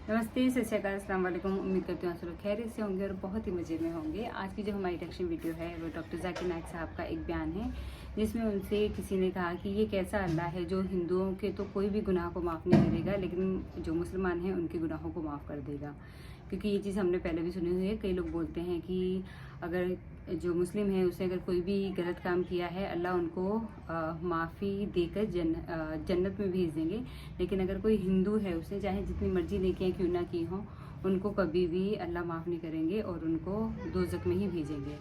नमस्ते, सत श्री अकाल, अस्सलाम वालेकुम। उम्मीद करती हूँ आप सब लोग खैरियत से होंगे और बहुत ही मज़े में होंगे। आज की जो हमारी रिएक्शन वीडियो है वो डॉक्टर जाकिर नाइक साहब का एक बयान है, जिसमें उनसे किसी ने कहा कि ये कैसा अल्लाह है जो हिंदुओं के तो कोई भी गुनाह को माफ़ नहीं करेगा, लेकिन जो मुसलमान हैं उनके गुनाहों को माफ़ कर देगा। क्योंकि ये चीज़ हमने पहले भी सुनी हुई है। कई लोग बोलते हैं कि अगर जो मुस्लिम है उसने अगर कोई भी गलत काम किया है, अल्लाह उनको माफ़ी देकर जन्नत में भेज देंगे, लेकिन अगर कोई हिंदू है उसने चाहे जितनी मर्जी नेकियां क्यों ना की हों, उनको कभी भी अल्लाह माफ़ नहीं करेंगे और उनको दोज़ख में ही भेजेंगे।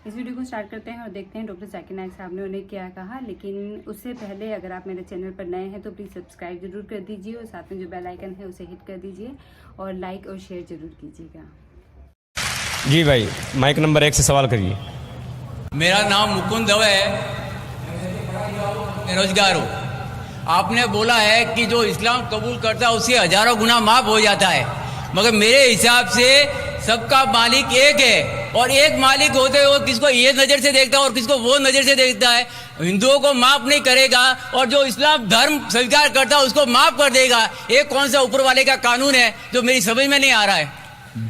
इस वीडियो को स्टार्ट करते हैं और देखते हैं डॉक्टर जाकिर नाइक साहब ने उन्हें क्या कहा। लेकिन उससे पहले अगर आप मेरे चैनल पर नए हैं तो प्लीज़ सब्सक्राइब जरूर कर दीजिए और साथ में जो बेल आइकन है उसे हिट कर दीजिए और लाइक और शेयर जरूर कीजिएगा। जी भाई, माइक नंबर 1 से सवाल करिए। मेरा नाम मुकुंद दवे है, बेरोजगार हूँ। आपने बोला है कि जो इस्लाम कबूल करता है उससे हजारों गुना माफ हो जाता है, मगर मेरे हिसाब से सबका मालिक एक है और एक मालिक होते हुए किसको ये नज़र से देखता है और किसको वो नज़र से देखता है। हिंदुओं को माफ नहीं करेगा और जो इस्लाम धर्म स्वीकार करता है उसको माफ कर देगा। ये कौन सा ऊपर वाले का कानून है जो मेरी समझ में नहीं आ रहा है।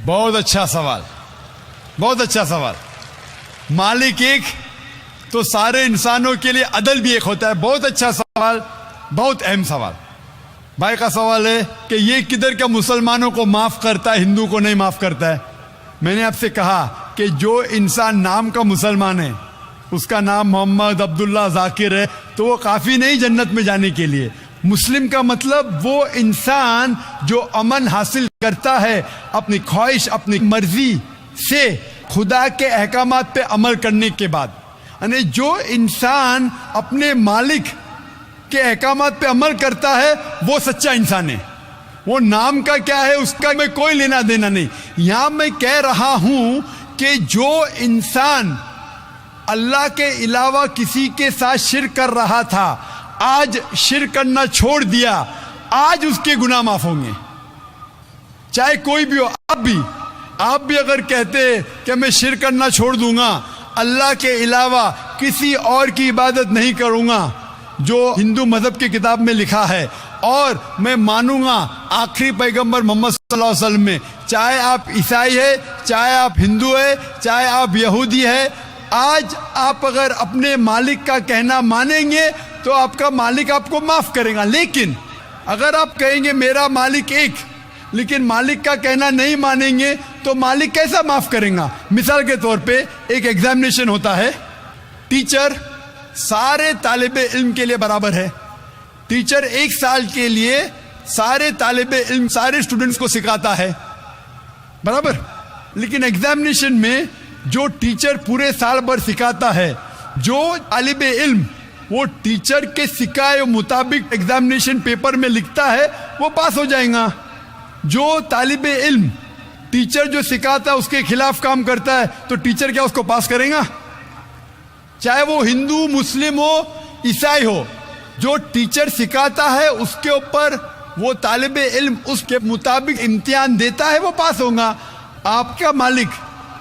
बहुत अच्छा सवाल, बहुत अच्छा सवाल। मालिक एक तो सारे इंसानों के लिए अदल भी एक होता है। बहुत अच्छा सवाल, बहुत अहम सवाल। भाई का सवाल है कि ये किधर का मुसलमानों को माफ करता है, हिंदू को नहीं माफ करता है। मैंने आपसे कहा कि जो इंसान नाम का मुसलमान है, उसका नाम मोहम्मद अब्दुल्ला जाकिर है, तो वो काफी नहीं जन्नत में जाने के लिए। मुस्लिम का मतलब वो इंसान जो अमन हासिल करता है अपनी ख्वाहिश, अपनी मर्जी से खुदा के अहकामात पे अमल करने के बाद। यानी जो इंसान अपने मालिक के अहकामात पे अमल करता है वो सच्चा इंसान है। वो नाम का क्या है उसका मैं कोई लेना देना नहीं। यहां मैं कह रहा हूं कि जो इंसान अल्लाह के अलावा किसी के साथ शिर्क कर रहा था, आज शिर्क करना छोड़ दिया, आज उसके गुनाह माफ होंगे। चाहे कोई भी हो। आप भी अगर कहते कि मैं शिर्क करना छोड़ दूंगा, अल्लाह के अलावा किसी और की इबादत नहीं करूंगा, जो हिंदू मजहब की किताब में लिखा है, और मैं मानूंगा आखिरी पैगंबर मोहम्मद सल्लल्लाहु अलैहि वसल्लम में, चाहे आप ईसाई है, चाहे आप हिंदू है, चाहे आप यहूदी है, आज आप अगर अपने मालिक का कहना मानेंगे तो आपका मालिक आपको माफ करेगा। लेकिन अगर आप कहेंगे मेरा मालिक एक, लेकिन मालिक का कहना नहीं मानेंगे तो मालिक कैसा माफ करेगा। मिसाल के तौर पे एक एग्जामिनेशन होता है, टीचर सारे तालिबे इल्म के लिए बराबर है। टीचर 1 साल के लिए सारे तालिबे इल्म, सारे स्टूडेंट्स को सिखाता है, बराबर। लेकिन एग्जामिनेशन में जो टीचर पूरे साल भर सिखाता है, जो तालिबे इल्म वो टीचर के सिखाए मुताबिक एग्जामिनेशन पेपर में लिखता है, वो पास हो जाएगा। जो तालिबे इल्म टीचर जो सिखाता है उसके खिलाफ काम करता है तो टीचर क्या उसको पास करेगा? चाहे वो हिंदू, मुस्लिम हो, ईसाई हो, जो टीचर सिखाता है उसके ऊपर वो तालिबे इल्म उसके मुताबिक इम्तिहान देता है, वो पास होगा। आपका मालिक,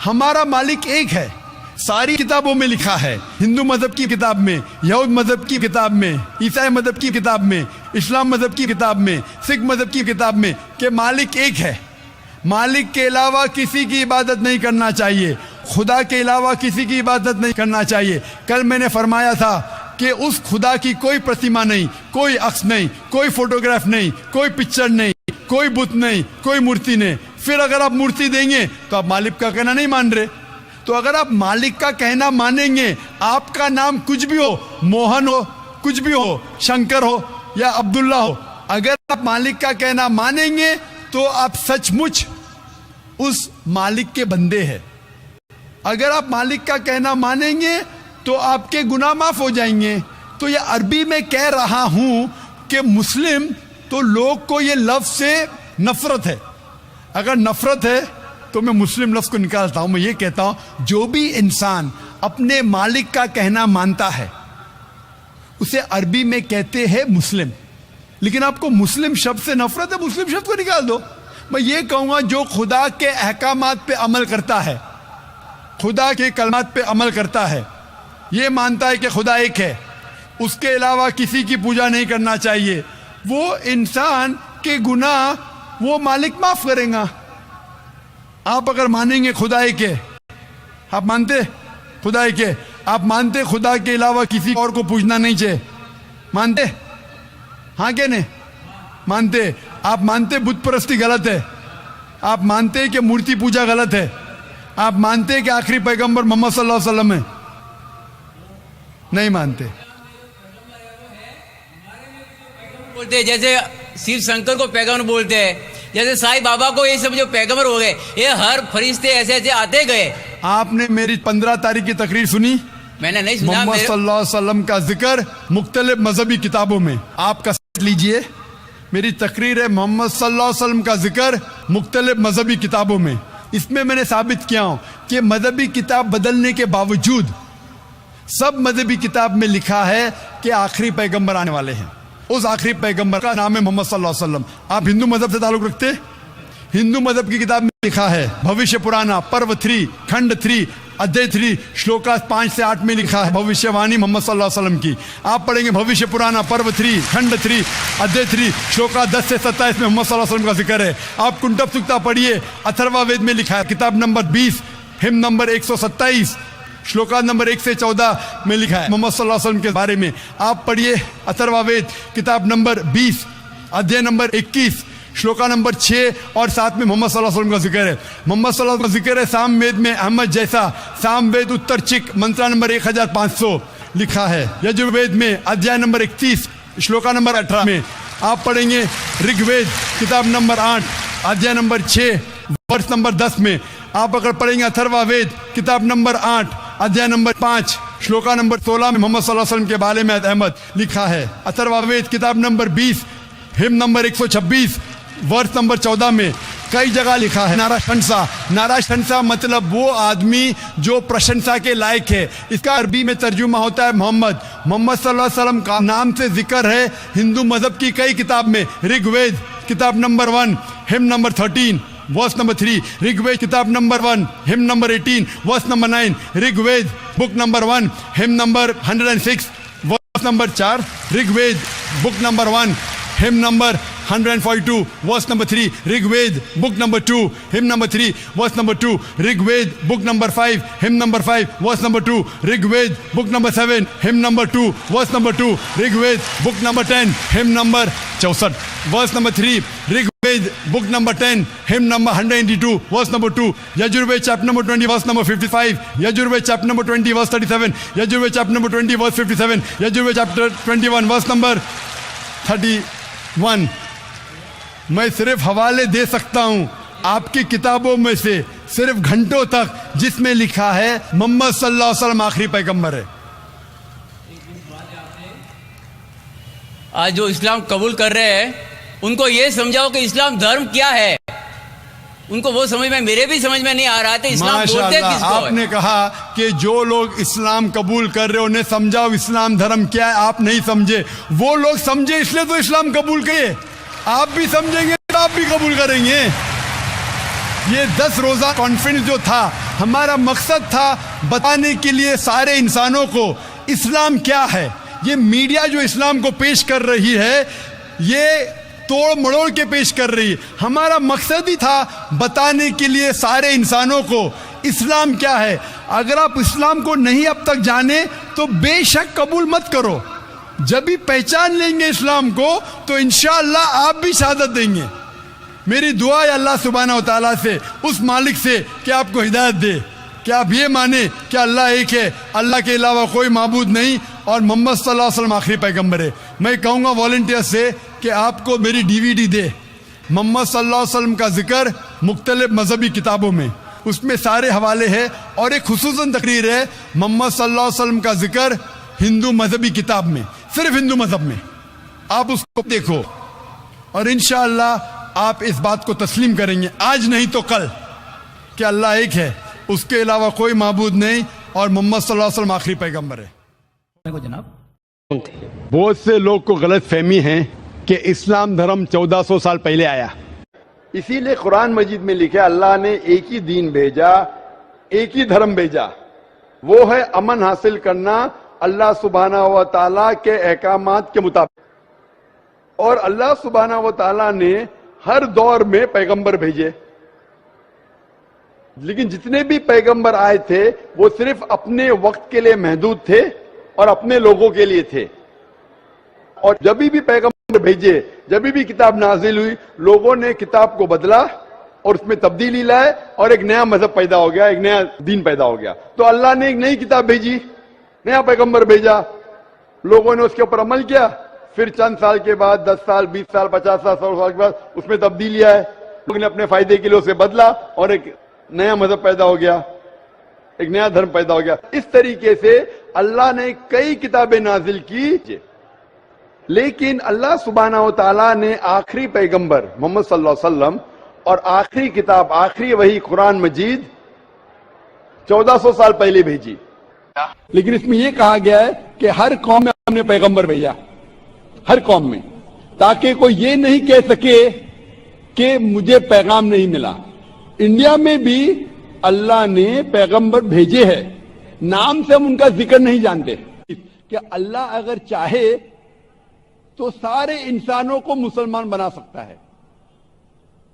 हमारा मालिक एक है। सारी किताबों में लिखा है, हिंदू मजहब की किताब में, यहूद मजहब की किताब में, ईसाई मजहब की किताब में, इस्लाम मजहब की किताब में, सिख मजहब की किताब में, कि मालिक एक है। मालिक के अलावा किसी की इबादत नहीं करना चाहिए, खुदा के अलावा किसी की इबादत नहीं करना चाहिए। कल मैंने फरमाया था कि उस खुदा की कोई प्रतिमा नहीं, कोई अक्स नहीं, कोई फोटोग्राफ नहीं, कोई पिक्चर नहीं, कोई बुत नहीं, कोई मूर्ति नहीं। फिर अगर आप मूर्ति देंगे तो आप मालिक का कहना नहीं मान रहे। तो अगर आप मालिक का कहना मानेंगे, आपका नाम कुछ भी हो, मोहन हो, कुछ भी हो, शंकर हो या अब्दुल्ला हो, अगर आप मालिक का कहना मानेंगे तो आप सचमुच उस मालिक के बंदे हैं। अगर आप मालिक का कहना मानेंगे तो आपके गुनाह माफ हो जाएंगे। तो ये अरबी में कह रहा हूं कि मुस्लिम तो लोग को ये लफ्ज से नफरत है। अगर नफरत है तो मैं मुस्लिम लफ्ज को निकालता हूं। मैं ये कहता हूं जो भी इंसान अपने मालिक का कहना मानता है उसे अरबी में कहते हैं मुस्लिम। लेकिन आपको मुस्लिम शब्द से नफरत है, मुस्लिम शब्द को निकाल दो। मैं ये कहूंगा जो खुदा के अहकामात पे अमल करता है, खुदा के कलमात पे अमल करता है, ये मानता है कि खुदा एक है, उसके अलावा किसी की पूजा नहीं करना चाहिए, वो इंसान के गुनाह वो मालिक माफ करेगा। आप अगर मानेंगे खुदाई के, आप मानते खुदाई के, आप मानते खुदा के अलावा किसी और को पूछना नहीं चाहिए, मानते? हाँ के नहीं मानते? आप मानते बुत परस्ती गलत है? आप मानते कि मूर्ति पूजा गलत है? आप मानते कि आखिरी पैगंबर मोहम्मद सल्लल्लाहु अलैहि वसल्लम है? नहीं मानते। बोलते हैं जैसे शिव शंकर को पैगंबर बोलते हैं, जैसे साईं बाबा को ये सब जो पैगंबर हो गए, ये हर फरिश्ते ऐसे ऐसे आते गए। आपने मेरी 15 तारीख की तकरीर सुनी? मैंने नहीं सुना। मोहम्मद सल्लल्लाहु अलैहि वसल्लम का जिक्र मुख्तलिफ मजहबी किताबों में, आपका लीजिए, मेरी तकरीर है मोहम्मद सल्लल्लाहु अलैहि वसल्लम का जिक्र मुख्तलिफ मजहबी किताबों में। इसमें मैंने साबित किया हूं कि मजहबी किताब बदलने के बावजूद सब मजहबी किताब में लिखा है कि आखिरी पैगंबर आने वाले हैं। उस आखिरी पैगंबर का नाम है मोहम्मद सल्लल्लाहु अलैहि वसल्लम। आप हिंदू मजहब से ताल्लुक रखते? हिंदू मजहब की किताब में लिखा है, भविष्य पुराना पर्व 3 खंड 3 अध्याय 3 श्लोका 5 से 8 में लिखा है भविष्यवाणी मोहम्मद सल्लल्लाहु अलैहि वसल्लम की। आप पढ़ेंगे भविष्य पुराना पर्व 3 खंड 3 अध्याय 3 श्लोका 10 से 27 में मोहम्मद सल्लल्लाहु अलैहि वसल्लम का जिक्र है। आप कुंटब सुक्ता पढ़िए, अथर्वा वेद में लिखा है, किताब number 20 him number 127 shloka number 1 से 14 में लिखा है मोहम्मद सल्लल्लाहु अलैहि वसल्लम के बारे में। आप पढ़िए अथर्वा वेद किताब नंबर 20 अध्याय नंबर 21 श्लोका नंबर 6 और 7 में मोहम्मद सल्लल्लाहु अलैहि वसल्लम का जिक्र है। मोहम्मद सल्लल्लाहु अलैहि वसल्लम का जिक्र है साम वेद में अहमद जैसा, साम वेद उत्तर चिक मंत्रा नंबर 1500 लिखा है। यजुर्वेद में अध्याय नंबर 31 श्लोका नंबर 18 में। आप पढ़ेंगे ऋग्वेद किताब नंबर 8 अध्याय नंबर 6 वर्ष नंबर 10 में। आप अगर पढ़ेंगे अथर्वा वेद किताब नंबर 8 अध्याय नंबर 5 श्लोका नंबर 16 में मोहम्मद सल्लल्लाहु अलैहि वसल्लम के बारे में अहमद लिखा है। अथर्वा वेद किताब नंबर 20 हिम नंबर 126 वर्ष नंबर 14 में कई जगह लिखा है नाराशंसा। नाराशंसा मतलब वो आदमी जो प्रशंसा के लायक है। इसका अरबी में तर्जुमा होता है मोहम्मद। मोहम्मद सल्लल्लाहु अलैहि वसल्लम का नाम से जिक्र है हिंदू मजहब की कई किताब में। ऋग्वेद किताब number 1 hymn number 13 verse number 3, Rigveda किताब number 1 hymn number 18 verse number 9, Rigveda book number 1 hymn number 106 verse number 4, Rigveda book number 1 hymn number 142 verse number 3, Rigveda book number 2 hymn number 3 verse number 2, Rigveda book number 5 hymn number 5 verse number 2, Rigveda book number 7 hymn number 2 verse number 2, Rigveda book number 10 hymn number 64 verse number 3, Rigveda book number 10 hymn number 182 verse number 2, Yajurveda chapter number 20 verse number 55, Yajurveda chapter number 20 verse 37, Yajurveda chapter number 20 verse 57, Yajurveda chapter 21 verse number 31। मैं सिर्फ हवाले दे सकता हूं आपकी किताबों में से सिर्फ घंटों तक जिसमें लिखा है मोहम्मद सल्लल्लाहु अलैहि वसल्लम आखिरी पैगंबर है। आज जो इस्लाम कबूल कर रहे हैं उनको ये समझाओ कि इस्लाम धर्म क्या है। उनको वो समझ में, मेरे भी समझ में नहीं आ रहा था इस्लाम बोलते किसको है। आपने कहा कि जो लोग इस्लाम कबूल कर रहे हो उन्हें समझाओ इस्लाम धर्म क्या है। आप नहीं समझे, वो लोग समझे इसलिए तो इस्लाम कबूल किए। आप भी समझेंगे तो आप भी कबूल करेंगे। ये 10 रोजा कॉन्फ्रेंस जो था, हमारा मकसद था बताने के लिए सारे इंसानों को इस्लाम क्या है। ये मीडिया जो इस्लाम को पेश कर रही है ये तोड़ मड़ोड़ के पेश कर रही है। हमारा मकसद ही था बताने के लिए सारे इंसानों को इस्लाम क्या है। अगर आप इस्लाम को नहीं अब तक जाने तो बेशक कबूल मत करो। जब भी पहचान लेंगे इस्लाम को तो इंशाअल्लाह आप भी शहादत देंगे। मेरी दुआ है अल्लाह सुब्हानहू व तआला से, उस मालिक से कि आपको हिदायत दे कि आप ये माने कि अल्लाह एक है, अल्लाह के अलावा कोई माबूद नहीं और मोहम्मद सल्लल्लाहु अलैहि वसल्लम आखिरी पैगंबर है। मैं कहूँगा वॉलंटियर से कि आपको मेरी DVD दे मोहम्मद सल्लल्लाहु अलैहि वसल्लम का जिक्र मुख्तलिफ मजहबी किताबों में, उसमें सारे हवाले हैं। और एक खुसूसन तकरीर है मोहम्मद सल्लल्लाहु अलैहि वसल्लम का जिक्र हिंदू मजहबी किताब में, सिर्फ हिंदू मजहब में। आप उसको देखो और इंशाअल्लाह आप इस बात को तस्लीम करेंगे आज नहीं तो कल कि अल्लाह एक है, उसके अलावा कोई माबूद नहीं और मोहम्मद सल्लल्लाहु अलैहि वसल्लम आखिरी पैगंबर है। बहुत से लोग को गलत फहमी है कि इस्लाम धर्म 1400 साल पहले आया। इसीलिए कुरान मजीद में लिखा अल्लाह ने एक ही दीन भेजा, एक ही धर्म भेजा, वो है अमन हासिल करना अल्लाह सुब्हानहू व तआला के अहकामात के मुताबिक। और अल्लाह सुब्हानहू व तआला ने हर दौर में पैगंबर भेजे, लेकिन जितने भी पैगंबर आए थे वो सिर्फ अपने वक्त के लिए महदूद थे और अपने लोगों के लिए थे। और जब भी पैगंबर भेजे, जब भी किताब नाजिल हुई, लोगों ने किताब को बदला और उसमें तब्दीली लाए और एक नया मजहब पैदा हो गया, एक नया दीन पैदा हो गया। तो अल्लाह ने एक नई किताब भेजी, नया पैगंबर भेजा, लोगों ने उसके ऊपर अमल किया, फिर चंद साल के बाद 10 साल 20 साल 50 साल 100 साल के बाद उसमें तब्दीली आए, लोगों ने अपने फायदे के लिए उसे बदला और एक नया मजहब पैदा हो गया, एक नया धर्म पैदा हो गया। इस तरीके से अल्लाह ने कई किताबें नाजिल की, लेकिन अल्लाह सुब्हानहू व तआला ने आखिरी पैगंबर मोहम्मद सल्लल्लाहु अलैहि वसल्लम और आखिरी किताब, आखिरी वही कुरान मजीद 1400 साल पहले भेजी। लेकिन इसमें यह कहा गया है कि हर कौम में हमने पैगंबर भेजा, हर कौम में, ताकि कोई ये नहीं कह सके कि मुझे पैगाम नहीं मिला। इंडिया में भी अल्लाह ने पैगंबर भेजे हैं, नाम से हम उनका जिक्र नहीं जानते कि अल्लाह अगर चाहे तो सारे इंसानों को मुसलमान बना सकता है,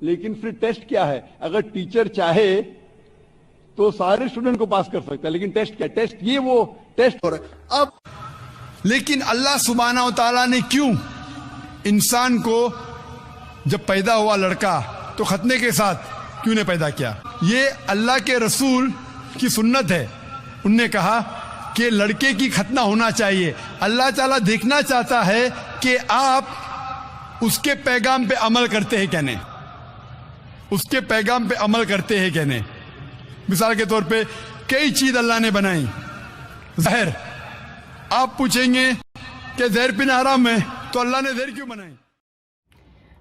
लेकिन फिर टेस्ट क्या है? अगर टीचर चाहे तो सारे स्टूडेंट को पास कर सकता है, लेकिन टेस्ट क्या? टेस्ट ये वो टेस्ट हो रहा है अब। लेकिन अल्लाह सुब्हानहू व तआला ने क्यों इंसान को जब पैदा हुआ लड़का तो खतने के साथ क्यों ने पैदा किया? ये अल्लाह के रसूल की सुन्नत है। उनने कहा कि लड़के की खतना होना चाहिए। अल्लाह ताला देखना चाहता है कि आप उसके पैगाम पे अमल करते हैं क्या नहीं, उसके पैगाम पे अमल करते हैं क्या नहीं। मिसाल के तौर पे कई चीज अल्लाह ने बनाई, जहर, आप पूछेंगे कि जहर पीना हराम है, तो अल्लाह ने जहर क्यों बनाई?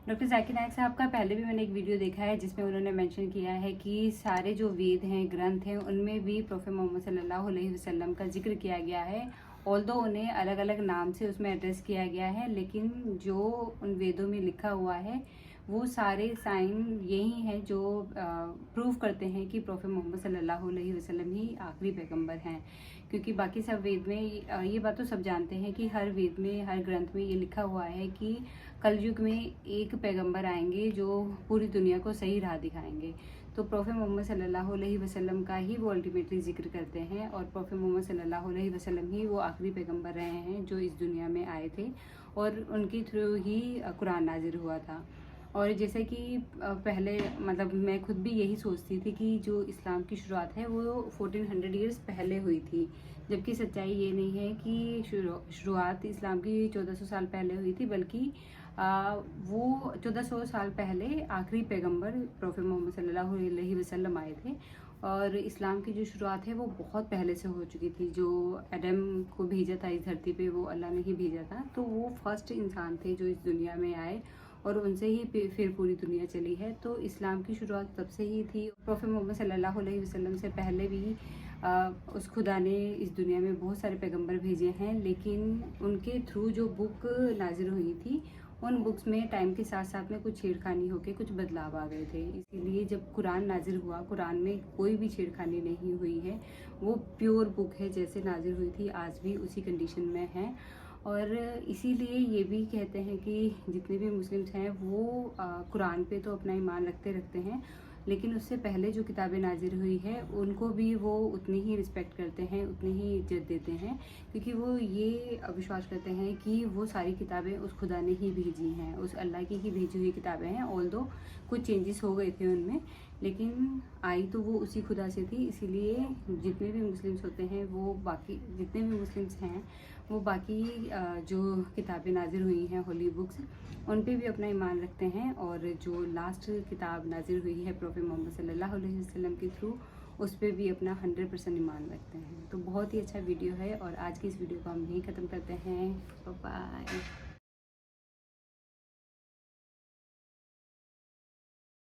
डॉक्टर जाकिर नाइक साहब का पहले भी मैंने एक वीडियो देखा है जिसमें उन्होंने मेंशन किया है कि सारे जो वेद हैं, ग्रंथ हैं, उनमें भी प्रोफेट मोहम्मद सल्लल्लाहु अलैहि वसल्लम का जिक्र किया गया है। ऑल्दो उन्हें अलग अलग नाम से उसमें एड्रेस किया गया है, लेकिन जो उन वेदों में लिखा हुआ है वो सारे साइन यही हैं जो प्रूव करते हैं कि प्रोफेट मोहम्मद सल्लल्लाहु अलैहि वसल्लम ही आखिरी पैगंबर हैं। क्योंकि बाकी सब वेद में ये बात तो सब जानते हैं कि हर वेद में, हर ग्रंथ में ये लिखा हुआ है कि कलयुग में एक पैगंबर आएंगे जो पूरी दुनिया को सही राह दिखाएंगे। तो प्रोफेट मोहम्मद सल्लल्लाहु अलैहि वसल्लम का ही वो अल्टीमेटली जिक्र करते हैं और प्रोफेट मोहम्मद सल्लल्लाहु अलैहि वसल्लम ही वो आखिरी पैगंबर रहे हैं जो इस दुनिया में आए थे और उनके थ्रू ही कुरान नाजिल हुआ था। और जैसे कि पहले मतलब मैं खुद भी यही सोचती थी कि जो इस्लाम की शुरुआत है वो 1400 ईयर्स पहले हुई थी, जबकि सच्चाई ये नहीं है कि शुरुआत इस्लाम की 1400 साल पहले हुई थी, बल्कि वो 1400 साल पहले आखिरी पैगंबर प्रोफेट मोहम्मद सल्लल्लाहु अलैहि वसल्लम आए थे। और इस्लाम की जो शुरुआत है वो बहुत पहले से हो चुकी थी। जो एडम को भेजा था इस धरती पे वो अल्लाह ने ही भेजा था, तो वो फर्स्ट इंसान थे जो इस दुनिया में आए और उनसे ही फिर पूरी दुनिया चली है। तो इस्लाम की शुरुआत तब से ही थी। प्रोफेट मोहम्मद सल्लल्लाहु अलैहि वसल्लम से पहले भी उस खुदा ने इस दुनिया में बहुत सारे पैगंबर भेजे हैं, लेकिन उनके थ्रू जो बुक नाजिल हुई थी उन बुक्स में टाइम के साथ साथ में कुछ छेड़खानी होकर कुछ बदलाव आ गए थे। इसीलिए जब कुरान नाजिल हुआ, कुरान में कोई भी छेड़खानी नहीं हुई है, वो प्योर बुक है, जैसे नाजिल हुई थी आज भी उसी कंडीशन में है। और इसीलिए ये भी कहते हैं कि जितने भी मुस्लिम्स हैं वो कुरान पे तो अपना ईमान रखते हैं, लेकिन उससे पहले जो किताबें नाजिल हुई है उनको भी वो उतनी ही रिस्पेक्ट करते हैं, उतनी ही इज्जत देते हैं, क्योंकि वो ये विश्वास करते हैं कि वो सारी किताबें उस खुदा ने ही भेजी हैं, उस अल्लाह की ही भेजी हुई किताबें हैं। ऑल्दो कुछ चेंजेस हो गए थे उनमें, लेकिन आई तो वो उसी खुदा से थी। इसीलिए जितने भी मुस्लिम्स होते हैं वो बाकी जितने भी मुस्लिम्स हैं वो बाकी जो किताबें नाजिल हुई हैं होली बुक्स, उन पे भी अपना ईमान रखते हैं। और जो लास्ट किताब नाजिल हुई है प्रोफेट मोहम्मद सल्लल्लाहु अलैहि वसल्लम के थ्रू, उस पर भी अपना 100% ईमान रखते हैं। तो बहुत ही अच्छा वीडियो है और आज की इस वीडियो को हम यहीं ख़त्म करते हैं। बाय।